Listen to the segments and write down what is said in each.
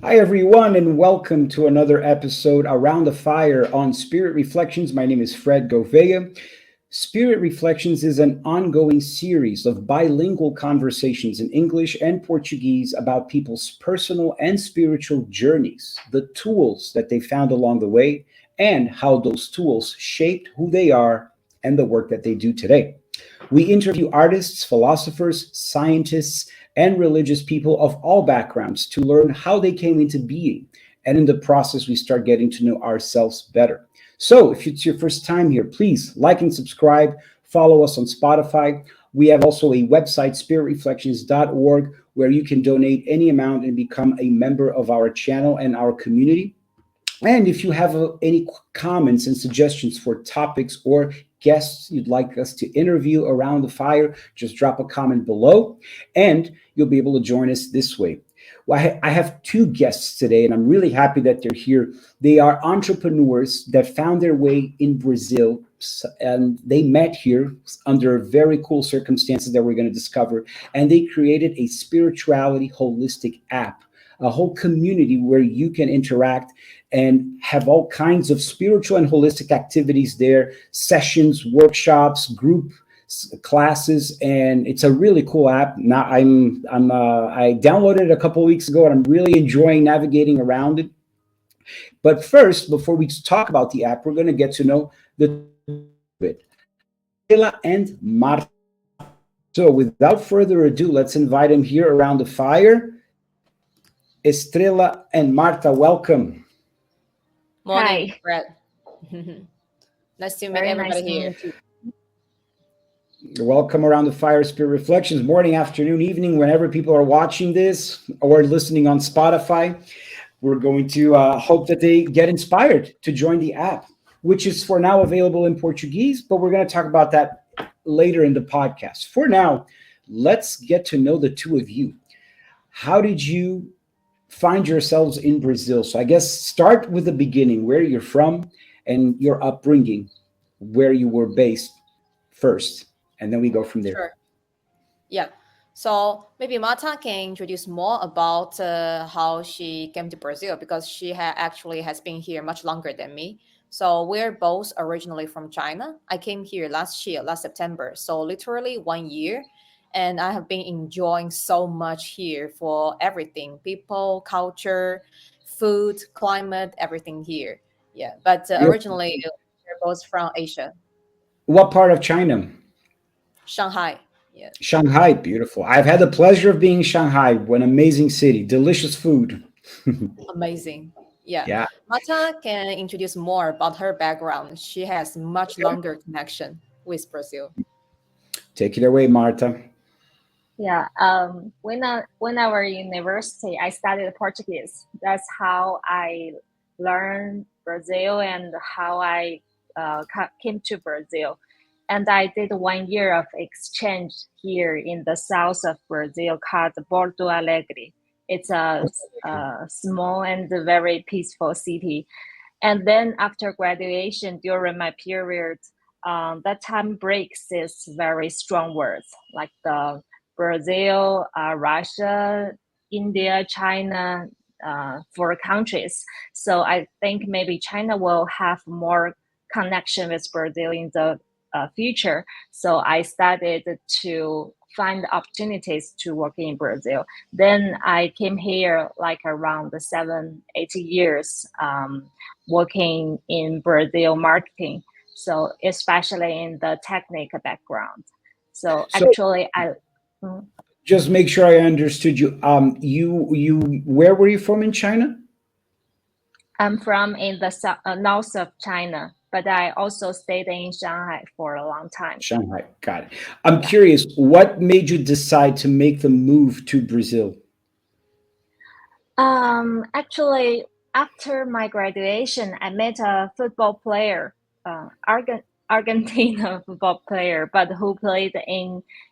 Hi, everyone, and welcome to another episode Around the Fire on Spirit Reflections. My name is Fred Govea. Spirit Reflections is an ongoing series of bilingual conversations in English and Portuguese about people's personal and spiritual journeys, the tools that they found along the way, and how those tools shaped who they are and the work that they do today. We interview artists, philosophers, scientists, and religious people of all backgrounds to learn how they came into being. And in the process, we start getting to know ourselves better. So, if it's your first time here, please like and subscribe, follow us on Spotify. We have also a website, spiritreflections.org, where you can donate any amount and become a member of our channel and our community. And if you have any comments and suggestions for topics or guests you'd like us to interview around the fire, just drop a comment below and you'll be able to join us this way. Well, I have two guests today, and I'm really happy that they're here. They are entrepreneurs that found their way in Brazil, and they met here under very cool circumstances that we're going to discover. And they created a spirituality holistic app, a whole community where you can interact and have all kinds of spiritual and holistic activities there, sessions, workshops, group classes, and it's a really cool app. Now I downloaded it a couple of weeks ago, and I'm really enjoying navigating around it. But first, before we talk about the app, we're going to get to know the bit. Estrela and Marta. So without further ado, let's invite him here around the fire. Estrela and Marta, welcome. Morning, Hi, Brett. Nice to meet very nice everybody to here. meet you. Welcome around the fire, Spirit Reflections, morning, afternoon, evening, whenever people are watching this or listening on Spotify. We're going to hope that they get inspired to join the app, which is for now available in Portuguese, but we're going to talk about that later in the podcast. For now, let's get to know the two of you. How did you find yourselves in Brazil? So I guess start with the beginning, where you're from and your upbringing, where you were based first, and then we go from there. Sure. Yeah. So maybe Marta can introduce more about how she came to Brazil because she actually has been here much longer than me. So we're both originally from China. I came here last year, last September. So literally 1 year. And I have been enjoying so much here for everything, people, culture, food, climate, everything here. Yeah. But Beautiful. originally we're both from Asia, What part of China? Shanghai. Yeah. Shanghai, beautiful. I've had the pleasure of being in Shanghai, an amazing city, delicious food. Amazing. Yeah. Yeah, Marta can introduce more about her background. She has much longer connection with Brazil. take it away, Marta. Yeah, when I were in university, I studied Portuguese. That's how I learned Brazil and how I came to Brazil. And I did 1 year of exchange here in the south of Brazil called Porto Alegre. It's a small and very peaceful city. And then after graduation, during my period, that time breaks is very strong words like the Brazil, Russia, India, China, for countries. So I think maybe China will have more connection with Brazil in the future. So I started to find opportunities to work in Brazil. Then I came here like around the 7, 8 years, working in Brazil marketing. So especially in the technical background. So So actually, mm, just make sure I understood you. Where were you from in China? I'm from in the north of China, but I also stayed in Shanghai for a long time. Shanghai. Got it. I'm Yeah. curious, what made you decide to make the move to Brazil? Actually, after my graduation, I met a football player, Argentina football player, but who played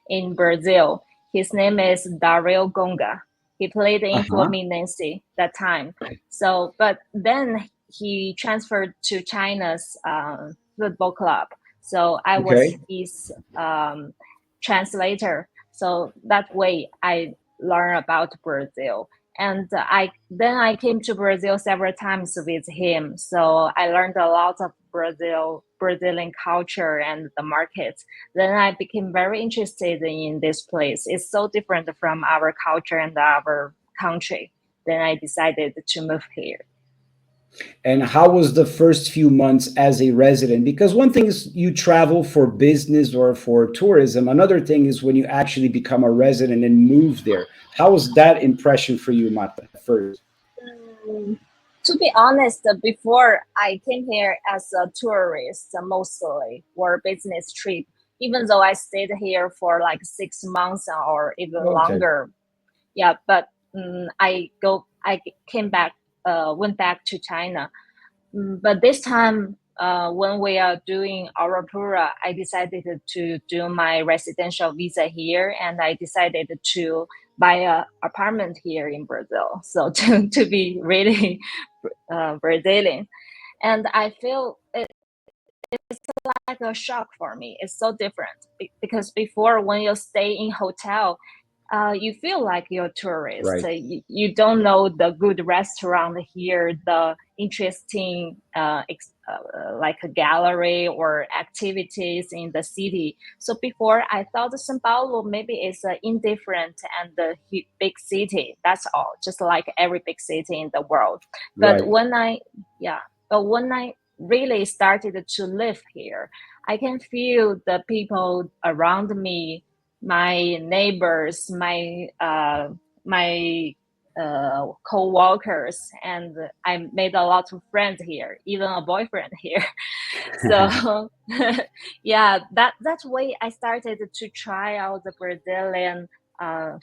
in Brazil. His name is Dario Gonga. He played Uh in huh. Fluminense that time. So, but then he transferred to China's football club. So I was Okay. his translator. So that way I learn about Brazil. And I came to Brazil several times with him. So I learned a lot of Brazilian culture and the markets. Then I became very interested in this place. It's so different from our culture and our country. Then I decided to move here. And how was the first few months as a resident? Because one thing is you travel for business or for tourism. Another thing is when you actually become a resident and move there. How was that impression for you, Marta, first? To be honest, before I came here as a tourist, mostly, or business trip, even though I stayed here for like 6 months or even longer. Yeah, but I came back, went back to China. But this time, when we are doing AuraPura, I decided to do my residential visa here, and I decided to buy an apartment here in Brazil. So to be really Brazilian, and I feel it's like a shock for me. It's so different because before, when you stay in hotel, you feel like you're a tourist. Right. You don't know the good restaurant here, the interesting like a gallery or activities in the city. So before, I thought São Paulo maybe is indifferent and a big city. That's all, just like every big city in the world. But when I really started to live here, I can feel the people around me, my neighbors, my co-workers, and I made a lot of friends here, even a boyfriend here. So yeah, that's why I started to try out the Brazilian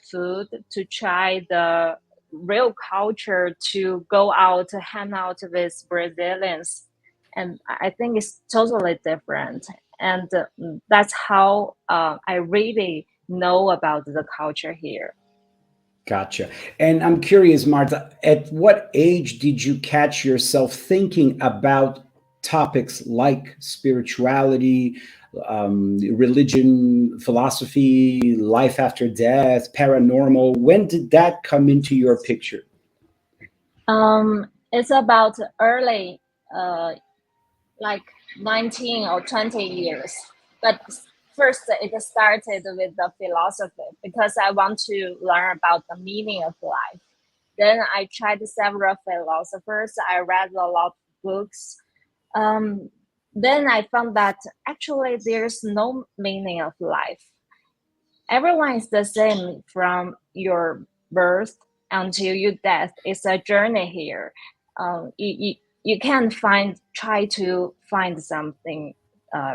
food, to try the real culture, to go out to hang out with Brazilians, and I think it's totally different. And that's how I really know about the culture here. Gotcha. And I'm curious, Marta, at what age did you catch yourself thinking about topics like spirituality, religion, philosophy, life after death, paranormal? When did that come into your picture? It's about early, like 19 or 20 years. But first, it started with the philosophy because I want to learn about the meaning of life. Then I tried several philosophers. I read a lot of books. Then I found that actually there's no meaning of life. Everyone is the same from your birth until your death. It's a journey here. You can try to find something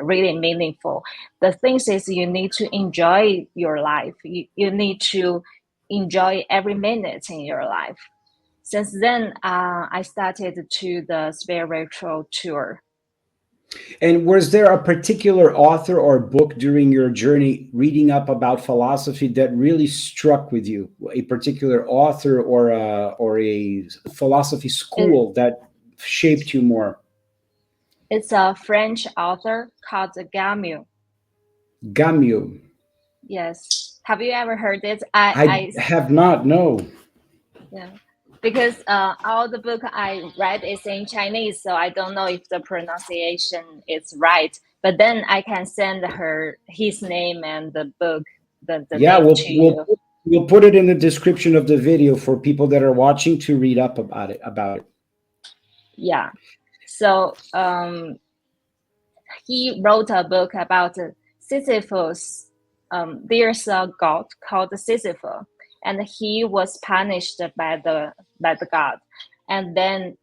really meaningful. The thing is, you need to enjoy your life. You need to enjoy every minute in your life. Since then, I started to the spiritual tour. And was there a particular author or book during your journey reading up about philosophy that really struck with you? A particular author or a philosophy school that shaped you more? It's a French author called Camus. Camus. Yes. Have you ever heard it? I have not, no. Yeah. Because all the book I read is in Chinese, so I don't know if the pronunciation is right. But then I can send his name and the book, the name to you. We'll put it in the description of the video for people that are watching to read up about it. Yeah. So he wrote a book about Sisyphus. There's a god called Sisyphus, and he was punished by the god. And then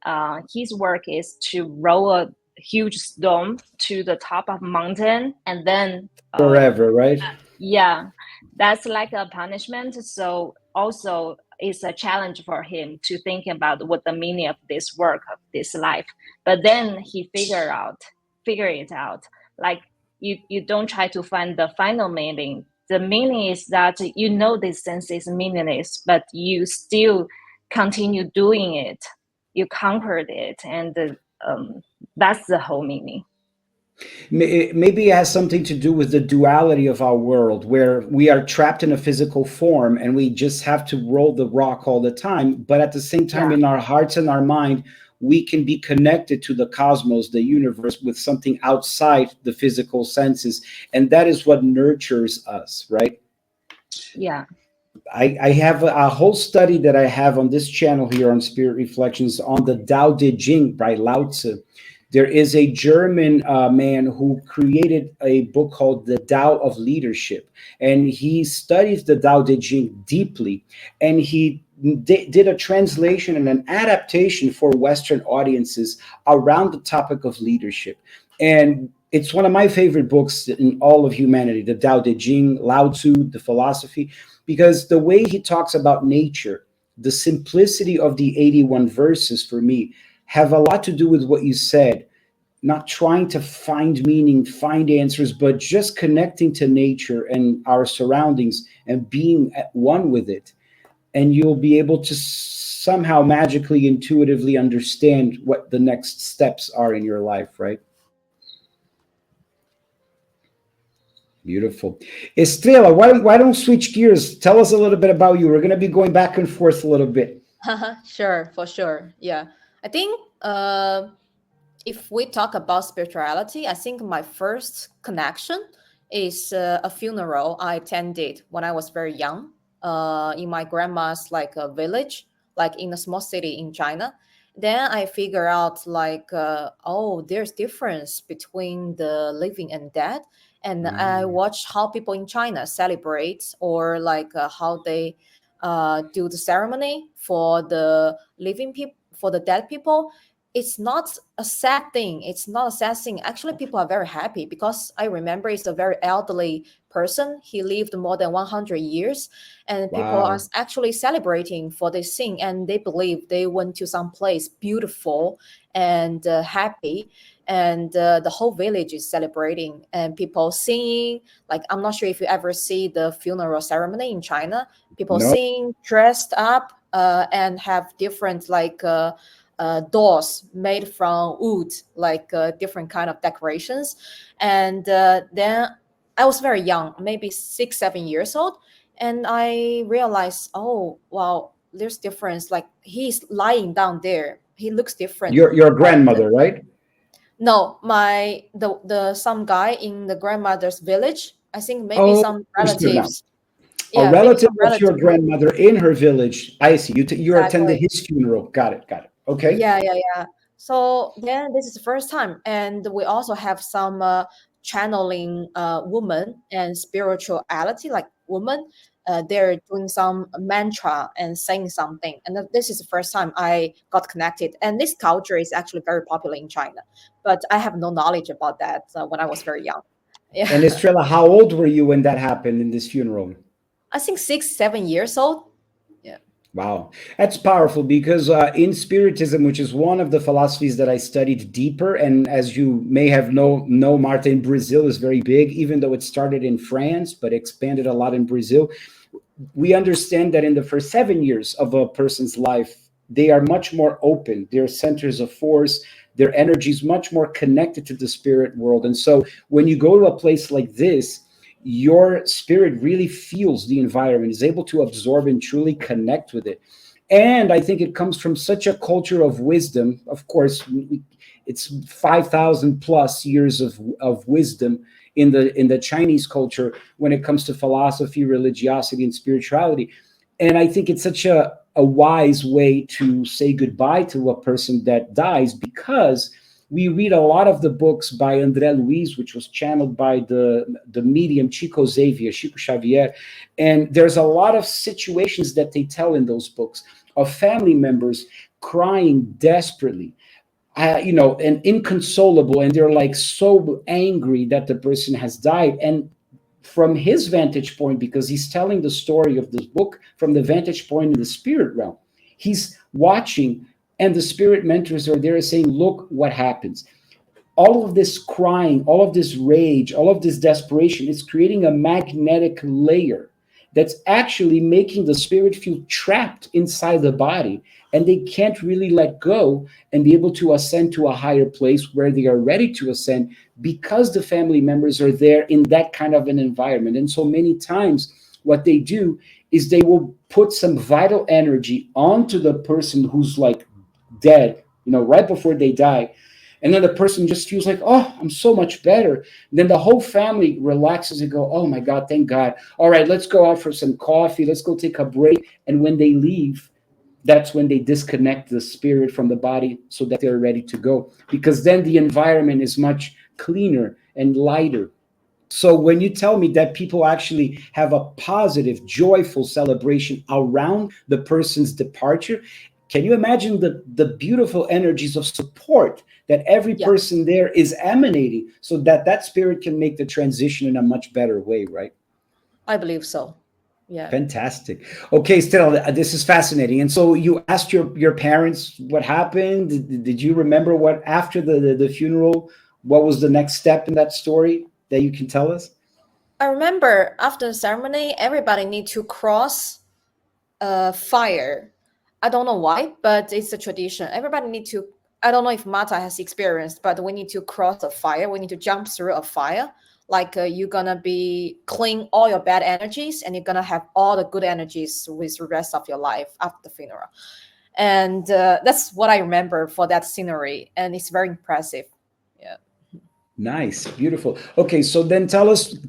his work is to roll a huge stone to the top of a mountain, and then forever, right? Yeah, that's like a punishment. So also it's a challenge for him to think about what the meaning of this work, of this life. But then he figure it out. Like you don't try to find the final meaning. The meaning is that you know this sense is meaningless, but you still continue doing it. You conquered it, and that's the whole meaning. Maybe it has something to do with the duality of our world, where we are trapped in a physical form and we just have to roll the rock all the time. But at the same time, Yeah, in our hearts and our mind, we can be connected to the cosmos, the universe, with something outside the physical senses. And that is what nurtures us, right? yeah. I have a whole study that I have on this channel here on Spirit Reflections on the Tao Te Ching by Lao Tzu. There is a German man who created a book called The Tao of Leadership, and he studies the Tao Te Ching deeply, and he did a translation and an adaptation for Western audiences around the topic of leadership. And it's one of my favorite books in all of humanity, the Tao Te Ching, Lao Tzu, the philosophy, because the way he talks about nature, the simplicity of the 81 verses for me have a lot to do with what you said. Not trying to find meaning, find answers, but just connecting to nature and our surroundings and being at one with it. And you'll be able to somehow magically, intuitively understand what the next steps are in your life, right? Beautiful. Estrela, why don't switch gears? Tell us a little bit about you. We're going to be going back and forth a little bit. Sure, for sure. Yeah. I think if we talk about spirituality, I think my first connection is a funeral I attended when I was very young, in my grandma's like a village, like in a small city in China. Then I figure out like, oh, there's difference between the living and dead. And I Mm. watch how people in China celebrate, or like how they do the ceremony for the living people, for the dead people. It's not a sad thing. It's not a sad thing. Actually, people are very happy because I remember it's a very elderly person. He lived more than 100 years, and people are Wow. actually celebrating for this thing, and they believe they went to some place beautiful and happy, and the whole village is celebrating and people singing. Like, I'm not sure if you ever see the funeral ceremony in China. People No. sing, dressed up, and have different like doors made from wood, like different kind of decorations. And then I was very young, maybe 6 7 years old, and I realized, oh wow, there's difference. Like, he's lying down there, he looks different. Your But grandmother, right? no, my the some guy in the grandmother's village, I think maybe Oh, some understood now. relatives. A Yeah, maybe relative some of your relatives. grandmother in her village. I see. You attended Exactly. his funeral. Got it. Got it. Okay. Yeah, yeah, yeah. So then this is the first time, and we also have some channeling woman and spirituality, like woman. They're doing some mantra and saying something, and this is the first time I got connected. And this culture is actually very popular in China, but I have no knowledge about that when I was very young. And Yeah, Estrella, how old were you when that happened in this funeral? I think 6 7 years old. Yeah. Wow, that's powerful because in Spiritism, which is one of the philosophies that I studied deeper, and as you may have know, Marta, in Brazil is very big, even though it started in France but expanded a lot in Brazil. We understand that in the first 7 years of a person's life, they are much more open. They're centers of force. Their energy is much more connected to the spirit world. And so when you go to a place like this, your spirit really feels the environment, is able to absorb and truly connect with it. And I think it comes from such a culture of wisdom. Of course, it's 5,000 plus years of wisdom in the Chinese culture when it comes to philosophy, religiosity, and spirituality. And I think it's such a wise way to say goodbye to a person that dies, because we read a lot of the books by André Luiz, which was channeled by the medium Chico Xavier, Chico Xavier. And there's a lot of situations that they tell in those books of family members crying desperately, and inconsolable, and they're like so angry that the person has died. And from his vantage point, because he's telling the story of this book from the vantage point in the spirit realm, he's watching, and the spirit mentors are there saying, look what happens. All of this crying, all of this rage, all of this desperation is creating a magnetic layer that's actually making the spirit feel trapped inside the body, and they can't really let go and be able to ascend to a higher place where they are ready to ascend, because the family members are there in that kind of an environment. And so many times what they do is they will put some vital energy onto the person who's like dead, right before they die. And then the person just feels like, oh, I'm so much better. And then the whole family relaxes and go, oh my God, thank God. All right, let's go out for some coffee. Let's go take a break. And when they leave, that's when they disconnect the spirit from the body so that they're ready to go. Because then the environment is much cleaner and lighter. So when you tell me that people actually have a positive, joyful celebration around the person's departure, can you imagine the beautiful energies of support that every Yeah, person there is emanating, so that that spirit can make the transition in a much better way, right? I believe so. Yeah. Fantastic. Okay, Stella, this is fascinating. And so you asked your parents what happened. Did you remember what after the funeral? What was the next step in that story that you can tell us? I remember after the ceremony, everybody need to cross a fire. I don't know why, but it's a tradition. Everybody need to. I don't know if Marta has experienced, but we need to cross a fire. We need to jump through a fire. Like you're gonna be clean all your bad energies, and you're gonna have all the good energies with the rest of your life after the funeral. And that's what I remember for that scenery, and it's very impressive. Yeah. Nice, beautiful. Okay, so then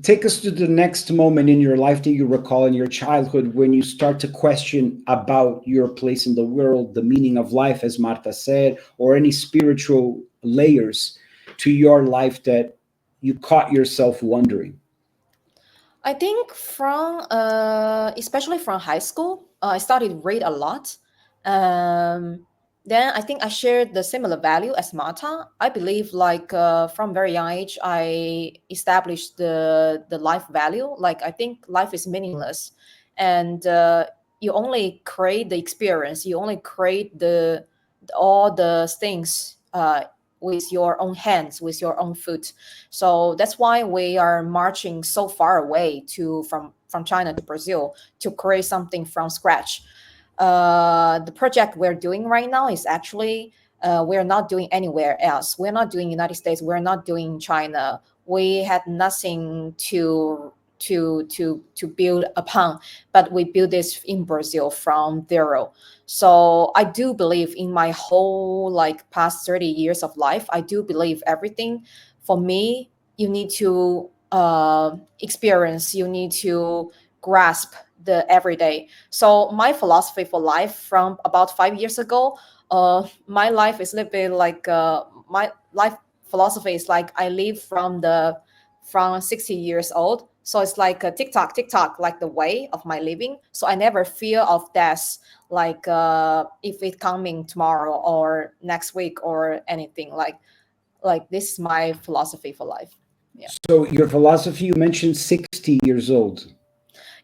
take us to the next moment in your life that you recall in your childhood when you start to question about your place in the world, the meaning of life, as Marta said, or any spiritual layers to your life that you caught yourself wondering. I think from especially from high school, I started to read a lot. Um, then I think I shared the similar value as Marta. I believe like from very young age, I established the life value. Like I think life is meaningless, and you only create the experience. You only create all the things with your own hands, with your own foot. So that's why we are marching so far away to from China to Brazil to create something from scratch. The project we're doing right now is actually we're not doing anywhere else. We're not doing United States. We're not doing China. We had nothing to build upon, but we built this in Brazil from zero. So I do believe in my whole like past 30 years of life, I do believe everything for me, you need to experience, you need to grasp the everyday. So my philosophy for life from about 5 years ago, my life is a little bit like my life philosophy is like I live from 60 years old. So it's like a tick tock, like the way of my living. So I never fear of death, like if it coming tomorrow or next week or anything. Like this is my philosophy for life. Yeah. So your philosophy, you mentioned 60 years old.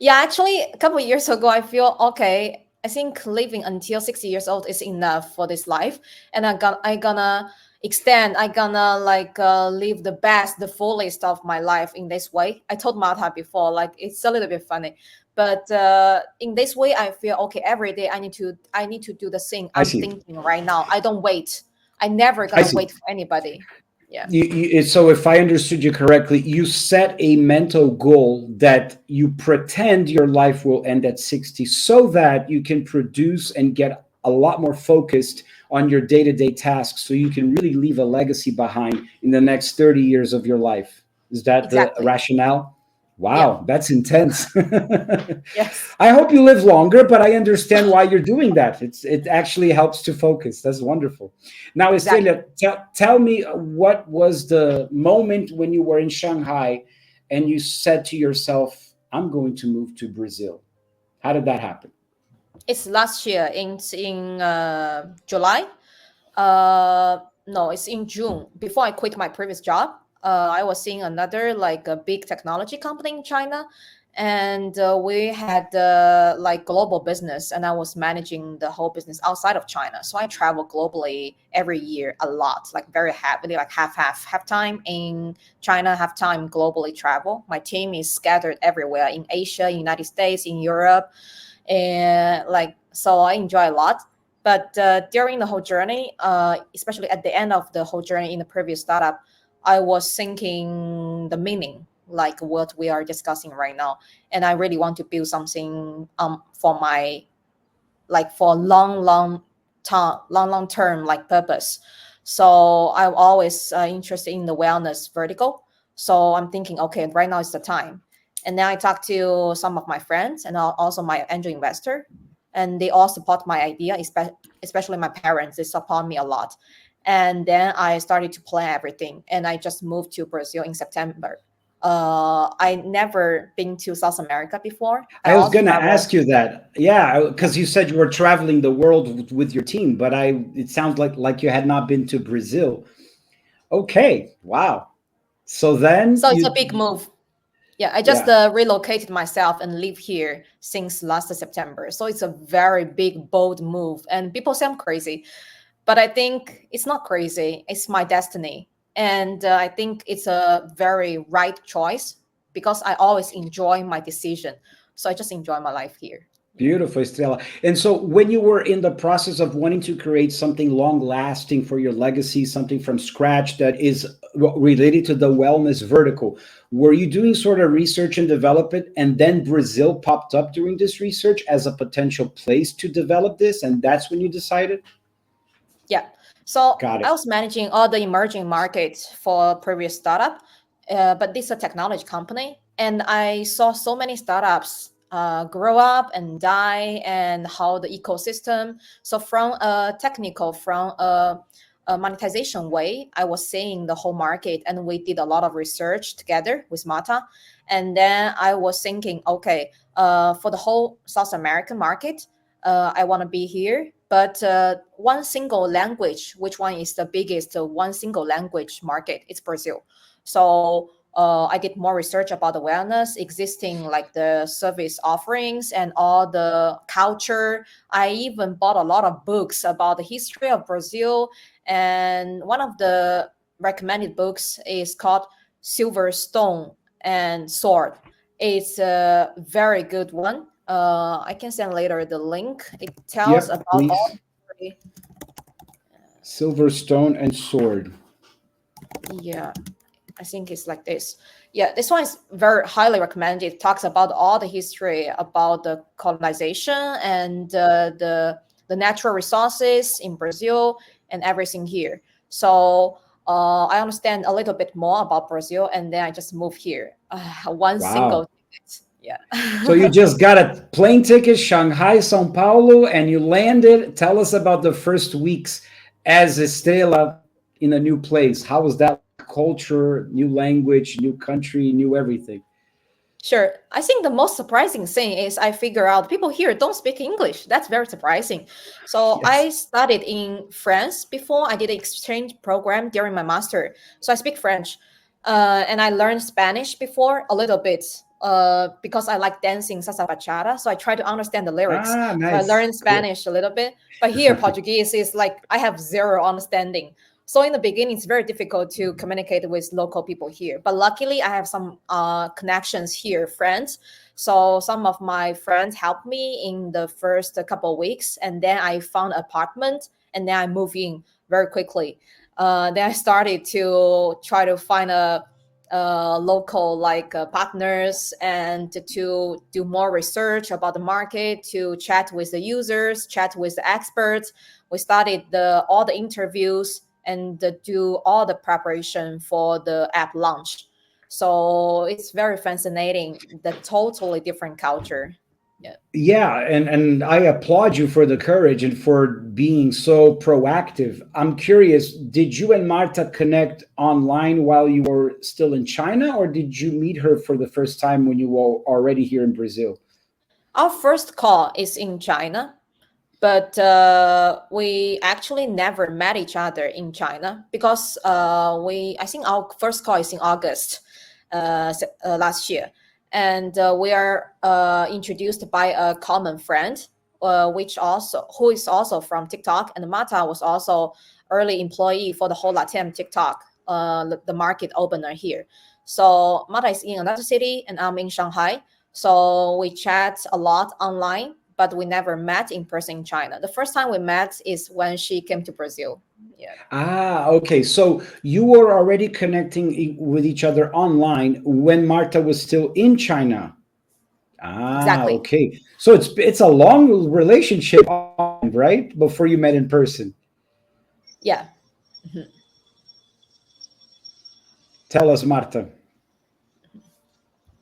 Yeah, actually, a couple of years ago, I feel okay. I think living until 60 years old is enough for this life, and I gonna extend. I gonna like live the best, the fullest of my life in this way. I told Martha before, like it's a little bit funny, but in this way, I feel okay. Every day, I need to do the thing I I'm see. thinking right now. I don't wait. I never I gonna see. wait for anybody. Yeah, So if I understood you correctly, you set a mental goal that you pretend your life will end at 60 so that you can produce and get a lot more focused on your day-to-day tasks so you can really leave a legacy behind in the next 30 years of your life. Is that the exactly. rationale? Yeah. Wow, that's intense. Yes. I hope you live longer, but I understand why you're doing that. It actually helps to focus. That's wonderful. Now, Exactly. Estrella, tell me what was the moment when you were in Shanghai and you said to yourself, I'm going to move to Brazil. How did that happen? It's last year in July. No, it's in June. Before I quit my previous job, I was seeing another like a big technology company in China, and we had like global business, and I was managing the whole business outside of China. So I travel globally every year a lot, like very happily, like half time in China, half time globally travel. My team is scattered everywhere in Asia, United States, in Europe, and like, so I enjoy a lot. But during the whole journey, especially at the end of the whole journey in the previous startup, I was thinking the meaning, like what we are discussing right now, and I really want to build something for my, like for long term like purpose. So I'm always interested in the wellness vertical. So I'm thinking, okay, right now is the time. And then I talked to some of my friends and also my angel investor, and they all support my idea, especially my parents. They support me a lot. And then I started to plan everything, and I just moved to Brazil in September. I never been to South America before. I I was also going to travel. ask you that. Yeah, Yeah. because you said you were traveling the world with your team, but it sounds like you had not been to Brazil. Okay, wow. So then So it's a you, big move. Yeah, I just yeah, relocated myself and live here since last September. So it's a very big, bold move. And people say I'm crazy, but I think it's not crazy. It's my destiny. And I think it's a very right choice because I always enjoy my decision. So I just enjoy my life here. Yeah. beautiful, Estrella. And so when you were in the process of wanting to create something long lasting for your legacy, something from scratch that is related to the wellness vertical, were you doing sort of research and development, and then Brazil popped up during this research as a potential place to develop this, and that's when you decided? Yeah. So Got I it. was managing all the emerging markets for previous startup, but this is a technology company, and I saw so many startups grow up and die, and how the ecosystem. So from a technical, from a monetization way, I was seeing the whole market, and we did a lot of research together with Marta, and then I was thinking, okay, for the whole South American market, I want to be here. But one single language, which one is the biggest one single language market? It's Brazil. So I did more research about the wellness, existing like the service offerings and all the culture. I even bought a lot of books about the history of Brazil. And one of the recommended books is called Silver Stone and Sword. It's a very good one. I can send later the link. It tells Yep, about all please. the, Silver stone and sword. yeah, I think it's like this. Yeah, this one is very highly recommended. It talks about all the history about the colonization and the natural resources in Brazil and everything here. So I understand a little bit more about Brazil, and then I just moved here. One single Wow. ticket. Yeah. So you just got a plane ticket, Shanghai, Sao Paulo, and you landed. Tell us about the first weeks as Estrela in a new place. How was that like? Culture, new language, new country, new everything? Sure. I think the most surprising thing is I figure out people here don't speak English. That's very surprising. So I Yes. studied in France before. I did an exchange program during my master. So I speak French. And I learned Spanish before a little bit because I like dancing salsa bachata. So I try to understand the lyrics. Ah, So I nice. learned Cool. Spanish a little bit. But here, Portuguese is like I have zero understanding. So in the beginning, it's very difficult to communicate with local people here. But luckily, I have some connections here, friends. So some of my friends helped me in the first couple of weeks, and then I found an apartment, and then I moved in very quickly. Then I started to try to find a local like partners and to do more research about the market, to chat with the users, chat with the experts. We started the all the interviews and do all the preparation for the app launch. So it's very fascinating, the totally different culture. Yeah. Yeah, and I applaud you for the courage and for being so proactive. I'm curious, did you and Marta connect online while you were still in China, or did you meet her for the first time when you were already here in Brazil? Our first call is in China, but we actually never met each other in China because I think our first call is in August last year. And we are introduced by a common friend, who is also from TikTok. And Marta was also early employee for the whole Latin TikTok, the market opener here. So Marta is in another city and I'm in Shanghai. So we chat a lot online, but we never met in person in China. The first time we met is when she came to Brazil. Yeah. Ah, okay. So you were already connecting with each other online when Marta was still in China. Ah, Exactly. okay. So it's a long relationship, right? Before you met in person. Yeah. Mhm. Tell us, Marta.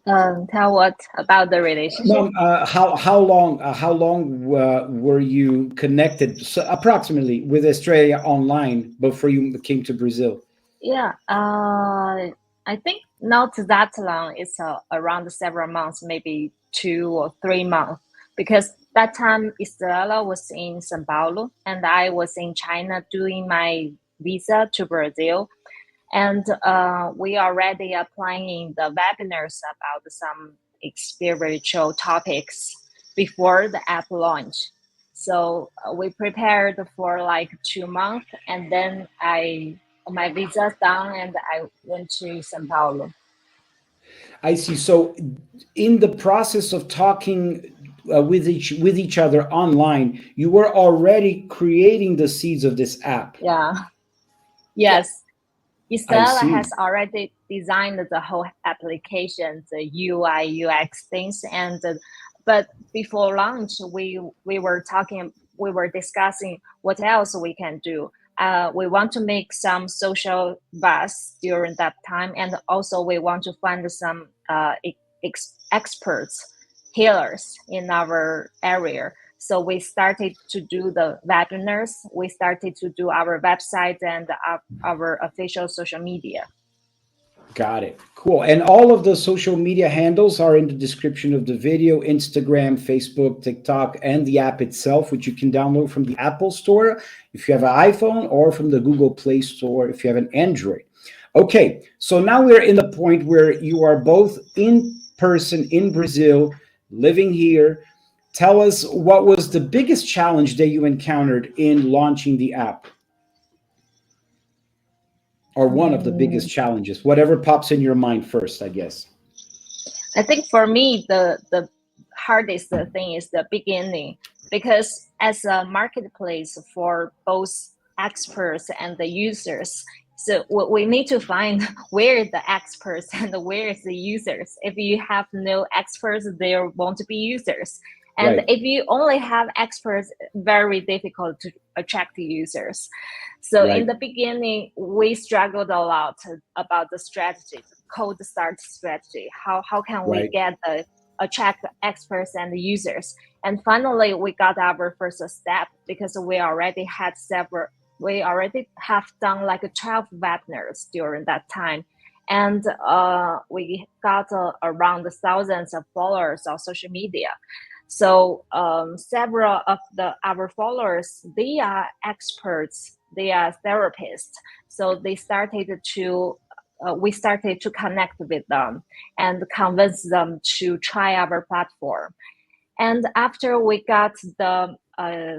Tell what about the relationship? No, how long were you connected, so approximately, with Australia online before you came to Brazil? Yeah, I think not that long. It's around several months, maybe 2 or 3 months, because that time Estrela was in São Paulo and I was in China doing my visa to Brazil. And we already applying the webinars about some spiritual topics before the app launch. So we prepared for like 2 months, and then my visa's done, and I went to São Paulo. I see. So, in the process of talking with each other online, you were already creating the seeds of this app. Yeah. Yeah. Yes. I Estrela see. has already designed the whole application, the UI UX things, and but before launch, we were discussing what else we can do. We want to make some social buzz during that time, and also we want to find some experts, healers in our area. So we started to do the webinars. We started to do our website and our official social media. Got it. Cool. And all of the social media handles are in the description of the video: Instagram, Facebook, TikTok, and the app itself, which you can download from the Apple Store if you have an iPhone, or from the Google Play Store if you have an Android. Okay. So now we're in the point where you are both in person in Brazil, living here. Tell us, what was the biggest challenge that you encountered in launching the app, or one of the biggest Mm, challenges, whatever pops in your mind first, I guess. I think for me, the hardest thing is the beginning, because as a marketplace for both experts and the users, so we need to find where the experts and where is the users. If you have no experts, there won't be users. And Right. if you only have experts, very difficult to attract users. So in Right. the beginning, we struggled a lot about the strategy, cold start strategy. How can we Right. get the attract experts and users? And finally, we got our first step, because we already have done like 12 webinars during that time. And we got around thousands of followers on social media. So several of our followers, they are experts, they are therapists. So we started to connect with them and convince them to try our platform. And after we got the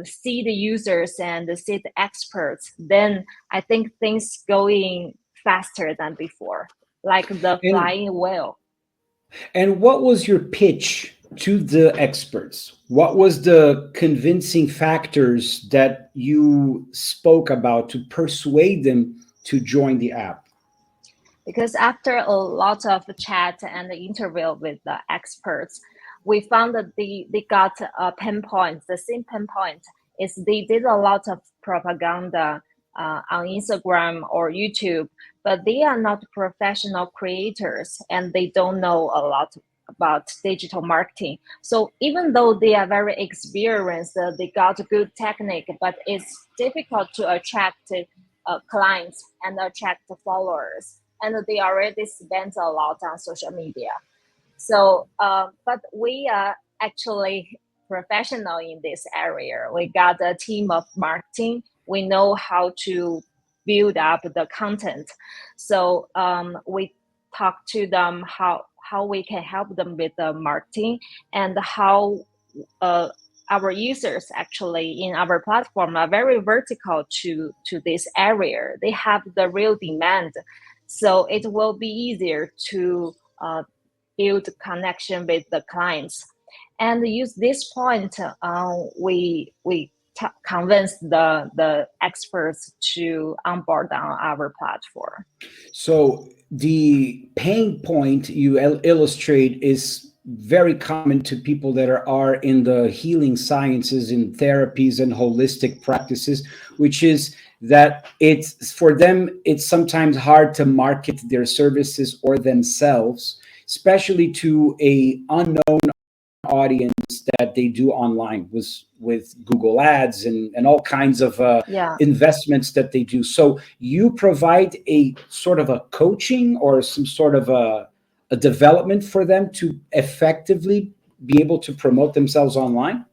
seed users and the seed experts, then I think things going faster than before, like the And flying whale. what was your pitch to the experts? What was the convincing factors that you spoke about to persuade them to join the app? Because after a lot of chat and interview with the experts, we found that they got a pinpoint. The same pinpoint is they did a lot of propaganda on Instagram or YouTube, but they are not professional creators and they don't know a lot about digital marketing. So even though they are very experienced, they got good technique, but it's difficult to attract clients and attract followers, and they already spent a lot on social media. So, but we are actually professional in this area. We got a team of marketing. We know how to build up the content. So we talk to them how we can help them with the marketing, and how our users actually in our platform are very vertical to this area. They have the real demand, so it will be easier to build connection with the clients. And use this point, we convince the experts to onboard on our platform. So the pain point you illustrate is very common to people that are in the healing sciences, in therapies and holistic practices, which is that it's for them, it's sometimes hard to market their services or themselves, especially to a unknown audience that they do online with Google ads and all kinds of Yeah. investments that they do. So you provide a sort of a coaching or some sort of a development for them to effectively be able to promote themselves online?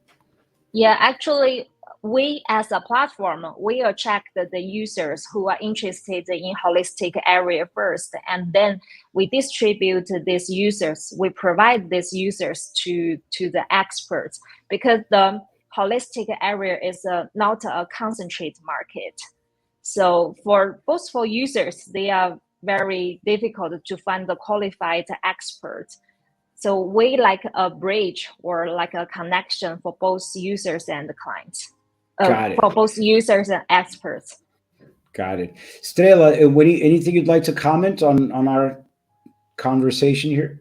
Yeah, actually, we as a platform, we attract the users who are interested in holistic area first, and then we distribute these users. We provide these users to the experts, because the holistic area is not a concentrate market. So for both for users, they are very difficult to find the qualified experts. So we like a bridge or like a connection for both users and the clients, Got it. for both users and experts. Got it. Estrela, anything you'd like to comment on our conversation here?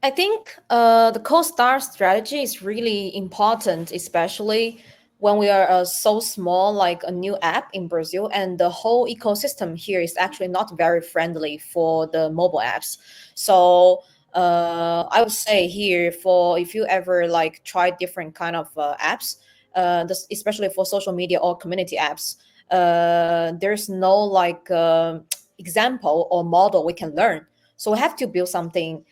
I think the co-star strategy is really important, especially when we are so small, like a new app in Brazil, and the whole ecosystem here is actually not very friendly for the mobile apps. So I would say here, for if you ever like try different kind of apps, especially for social media or community apps, there's no like example or model we can learn. So we have to build something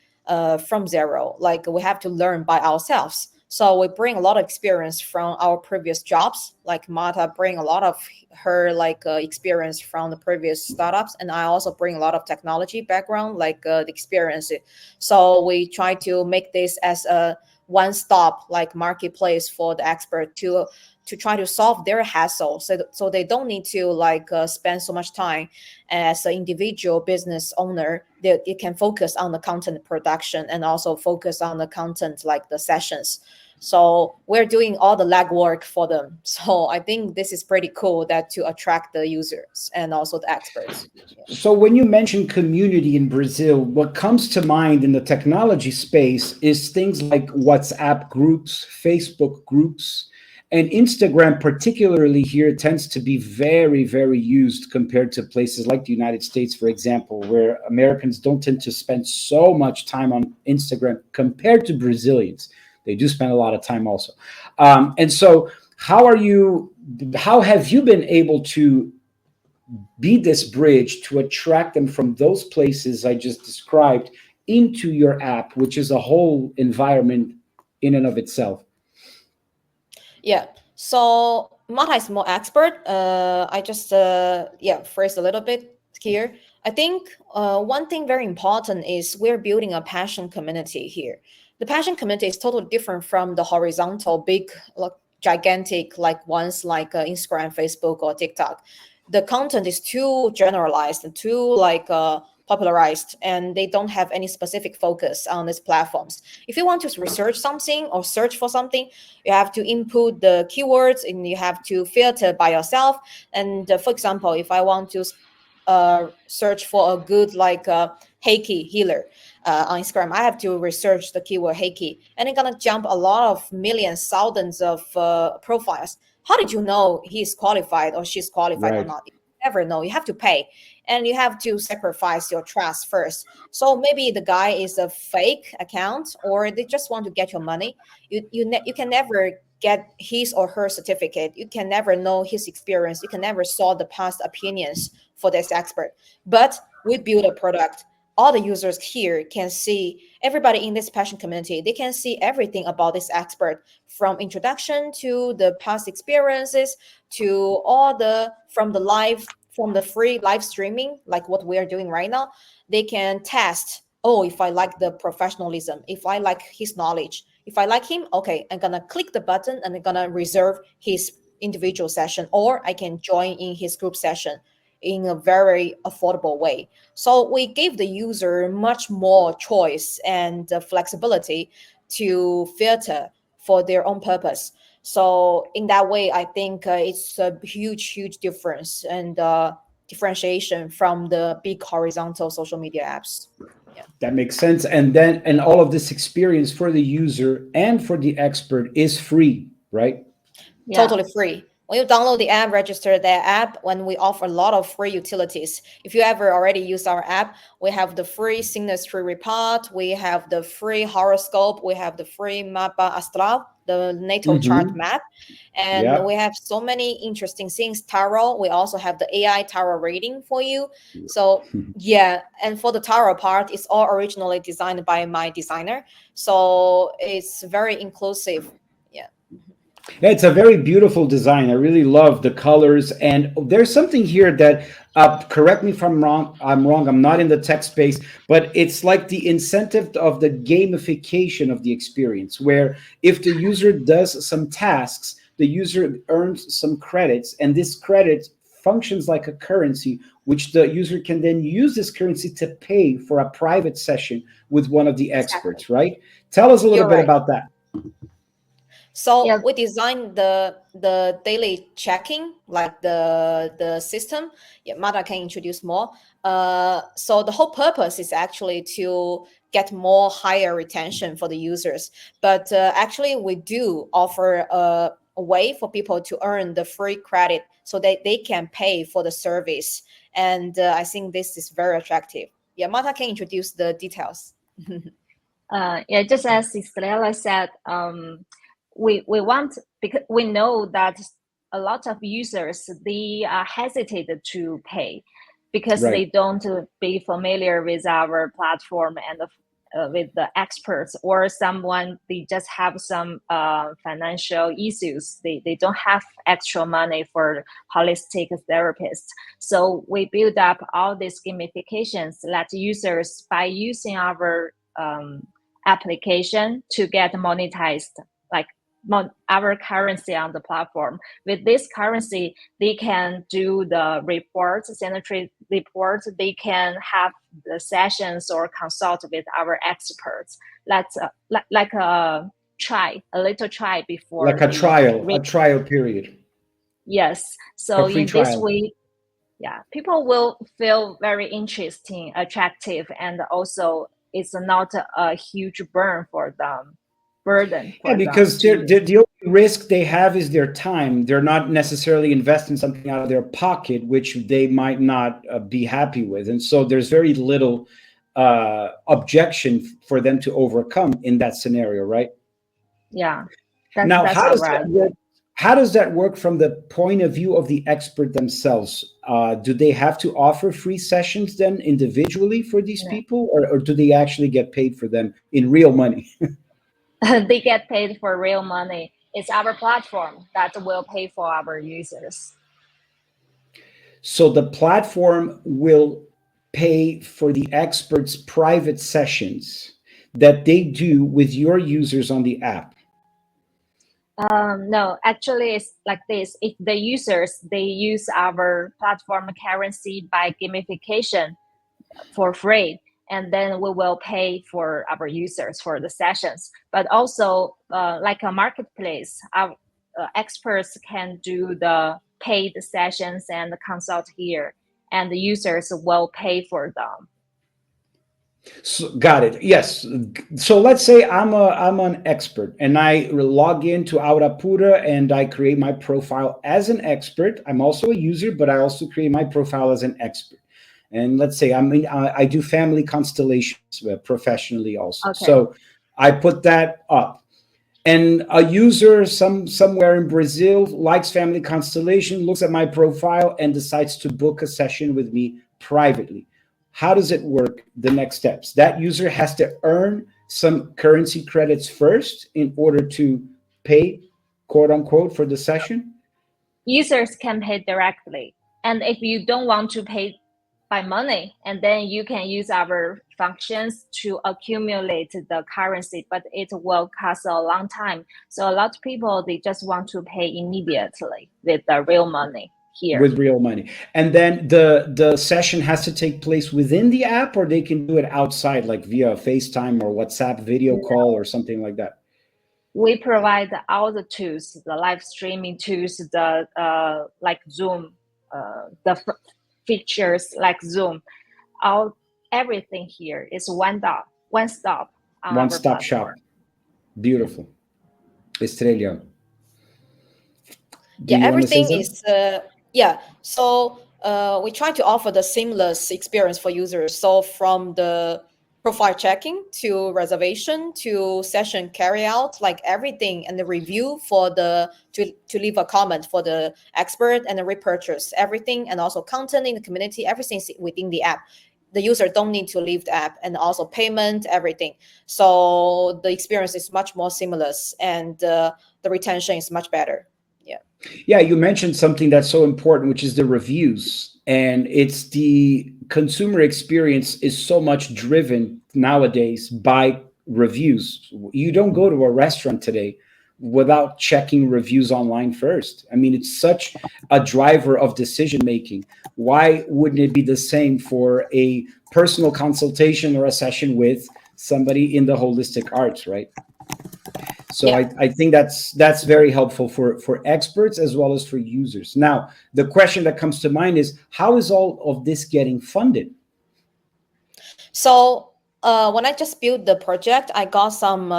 from zero. Like we have to learn by ourselves. So we bring a lot of experience from our previous jobs. Like Marta bring a lot of her like experience from the previous startups, and I also bring a lot of technology background, like the experience. So we try to make this as a one-stop like marketplace for the expert to try to solve their hassle, so they don't need to like spend so much time as an individual business owner. They can focus on the content production and also focus on the content like the sessions. So we're doing all the legwork for them. So I think this is pretty cool, that to attract the users and also the experts. So when you mention community in Brazil, what comes to mind in the technology space is things like WhatsApp groups, Facebook groups, and Instagram, particularly here, tends to be very, very used compared to places like the United States, for example, where Americans don't tend to spend so much time on Instagram compared to Brazilians. They do spend a lot of time also. And so how have you been able to be this bridge to attract them from those places I just described into your app, which is a whole environment in and of itself? Yeah. So Marta is more expert. I just phrase a little bit here. I think one thing very important is we're building a passion community here. The passion community is totally different from the horizontal, big, like gigantic, like ones like Instagram, Facebook, or TikTok. The content is too generalized and too like popularized, and they don't have any specific focus on these platforms. If you want to research something or search for something, you have to input the keywords and you have to filter by yourself. And for example, if I want to search for a good like Heiki healer on Instagram, I have to research the keyword Heiki, and it's gonna jump a lot of millions, thousands of profiles. How did you know he's qualified or she's qualified or Right. not? You never know. You have to pay, and you have to sacrifice your trust first. So maybe the guy is a fake account, or they just want to get your money. You can never get his or her certificate. You can never know his experience. You can never saw the past opinions for this expert. But we build a product. All the users here can see, everybody in this passion community, they can see everything about this expert, from introduction to the past experiences to all the from the free live streaming, like what we are doing right now. They can test oh, if I like the professionalism, if I like his knowledge, if I like him, okay, I'm gonna click the button and I'm gonna reserve his individual session, or I can join in his group session in a very affordable way. So we gave the user much more choice and flexibility to filter for their own purpose. So in that way, I think it's a huge difference and differentiation from the big horizontal social media apps. Yeah, That makes sense. And all of this experience for the user and for the expert is free, right? Yeah. totally free. When you download the app, register the app, when we offer a lot of free utilities. If you ever already used our app, we have the free synastry report, we have the free horoscope, we have the free mapa astral, the natal chart Mm-hmm. map, and Yeah. we have so many interesting things. Tarot, we also have the AI tarot reading for you. So yeah, and for the tarot part, it's all originally designed by my designer, so it's very inclusive. Yeah. Yeah, it's a very beautiful design. I really love the colors. And there's something here that, correct me if I'm wrong. I'm wrong. I'm not in the tech space, but it's like the incentive of the gamification of the experience, where if the user does some tasks, the user earns some credits, and this credit functions like a currency, which the user can then use this currency to pay for a private session with one of the Exactly. experts, right? Tell us a little You're bit right. about that. So Yeah. we designed the daily checking, like the system. Yeah, Marta can introduce more. So the whole purpose is actually to get more higher retention for the users. But actually, we do offer a way for people to earn the free credit so that they can pay for the service. And I think this is very attractive. Yeah, Marta can introduce the details. Yeah, just as Estrela said, we want, because we know that a lot of users, they are hesitant to pay because they Right. don't be familiar with our platform and with the experts, or someone, they just have some financial issues, they don't have extra money for holistic therapists. So we build up all these gamifications that users, by using our application, to get monetized, like our currency on the platform. With this currency, they can do the reports, sanitary reports. They can have the sessions or consult with our experts. That's like a little try Like before the a trial period, yes. a So free in this trial. way, yeah, people will feel very interesting, attractive, and also it's not a huge burden Yeah, for them because to use. the only risk they have is their time. They're not necessarily investing something out of their pocket, which they might not be happy with. And so there's very little objection for them to overcome in that scenario, right? Yeah, Now, that's how all does that right. work? How does that work from the point of view of the expert themselves? Do they have to offer free sessions then individually for these Yeah. people, or do they actually get paid for them in real money? They get paid for real money. It's our platform that will pay for our users. So the platform will pay for the experts' private sessions that they do with your users on the app. No, actually, it's like this. If the users, they use our platform currency by gamification for free, and then we will pay for our users for the sessions. But also, like a marketplace, our experts can do the paid sessions and consult here, and the users will pay for them. So, got it. Yes. So let's say I'm an expert and I log into AuraPura and I create my profile as an expert. I'm also a user, but I also create my profile as an expert. And let's say I do family constellations professionally also. Okay. So I put that up. And a user somewhere in Brazil likes family constellation, looks at my profile and decides to book a session with me privately. How does it work? The next steps. That user has to earn some currency credits first in order to pay, quote unquote, for the session. Users can pay directly, and if you don't want to pay by money, and then you can use our functions to accumulate the currency, but it will cost a long time. So a lot of people, they just want to pay immediately with the real money here. With real money. And then the session has to take place within the app, or they can do it outside, like via FaceTime or WhatsApp video call or something like that? We provide all the tools, the live streaming tools, the like Zoom, the features like Zoom, everything here is one stop shop. Beautiful. Estrella. Yeah, everything is so we try to offer the seamless experience for users. So from the profile checking to reservation to session carry out, like everything, and the review for the to leave a comment for the expert, and the repurchase, everything, and also content in the community, everything is within the app. The user don't need to leave the app, and also payment, everything. So the experience is much more seamless, and the retention is much better. Yeah, you mentioned something that's so important, which is the reviews. And it's the consumer experience is so much driven nowadays by reviews. You don't go to a restaurant today without checking reviews online first. I mean, it's such a driver of decision making. Why wouldn't it be the same for a personal consultation or a session with somebody in the holistic arts, right? So yeah. I think that's very helpful for experts as well as for users. Now, the question that comes to mind is, how is all of this getting funded? So when I just built the project, I got some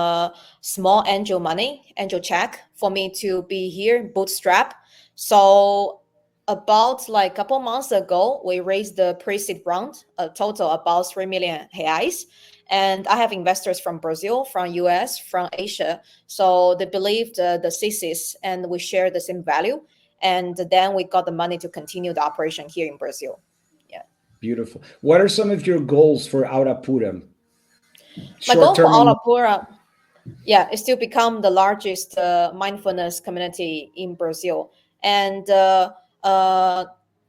small angel check for me to be here, bootstrap. So about like a couple months ago, we raised the pre-seed round, a total about 3 million reais. And I have investors from Brazil, from US, from Asia. So they believed the thesis, and we share the same value. And then we got the money to continue the operation here in Brazil. Yeah. Beautiful. What are some of your goals for AuraPura? My goal for AuraPura, is to become the largest mindfulness community in Brazil. And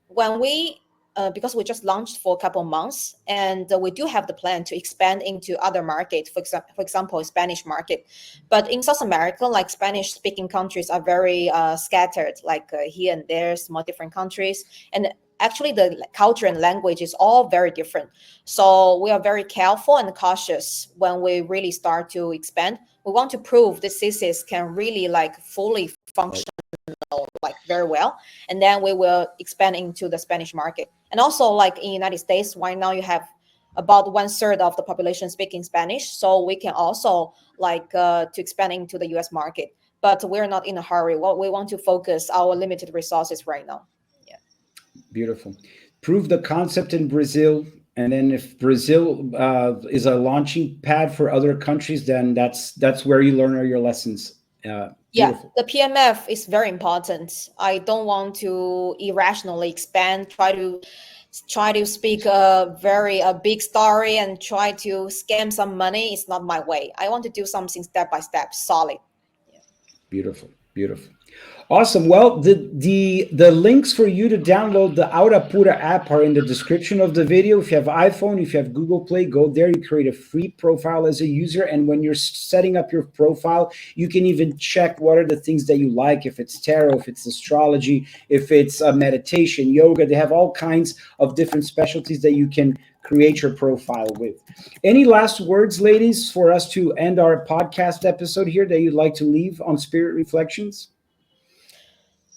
when we because we just launched for a couple of months, and we do have the plan to expand into other markets, for example, Spanish market. But in South America, like Spanish-speaking countries are very scattered, like here and there, small different countries. And actually, the culture and language is all very different. So we are very careful and cautious when we really start to expand. We want to prove this thesis can really like fully function like very well, and then we will expand into the Spanish market. And also, like in United States, right now you have about 1/3 of the population speaking Spanish, so we can also like to expand into the US market. But we're not in a hurry. Well, we want to focus our limited resources right now. Yeah. Beautiful. Prove the concept in Brazil, and then if Brazil is a launching pad for other countries, then that's where you learn all your lessons. Beautiful. The PMF is very important. I don't want to irrationally expand, try to speak a big story and try to scam some money. It's not my way. I want to do something step by step, solid. Yeah. Beautiful. Awesome. Well, the links for you to download the AuraPura app are in the description of the video. If you have iPhone, if you have Google Play, go there. You create a free profile as a user. And when you're setting up your profile, you can even check what are the things that you like. If it's tarot, if it's astrology, if it's meditation, yoga, they have all kinds of different specialties that you can create your profile with. Any last words, ladies, for us to end our podcast episode here that you'd like to leave on Spirit Reflections?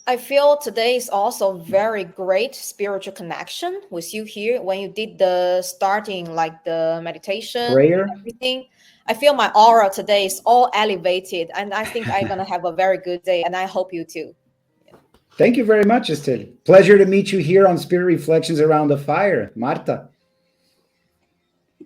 I feel today is also very great spiritual connection with you here. When you did the starting, like the meditation, prayer, everything, I feel my aura today is all elevated, and I think I'm gonna have a very good day, and I hope you too. Thank you very much, Estelle. Pleasure to meet you here on Spirit Reflections Around the Fire. Marta.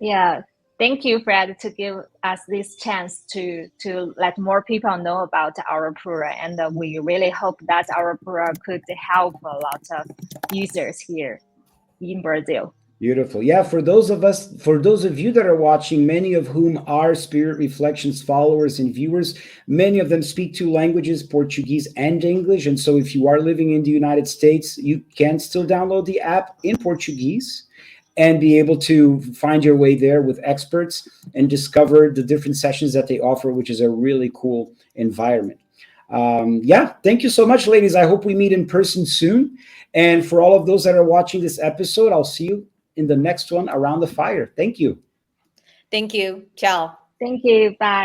Yeah. Thank you, Fred, to give us this chance to let more people know about AuraPura, and we really hope that AuraPura could help a lot of users here in Brazil. Beautiful. Yeah, for those of you that are watching, many of whom are Spirit Reflections followers and viewers, many of them speak two languages, Portuguese and English. And so if you are living in the United States, you can still download the app in Portuguese and be able to find your way there with experts and discover the different sessions that they offer, which is a really cool environment. Yeah, thank you so much, ladies. I hope we meet in person soon. And for all of those that are watching this episode, I'll see you in the next one around the fire. Thank you. Thank you. Ciao. Thank you. Bye.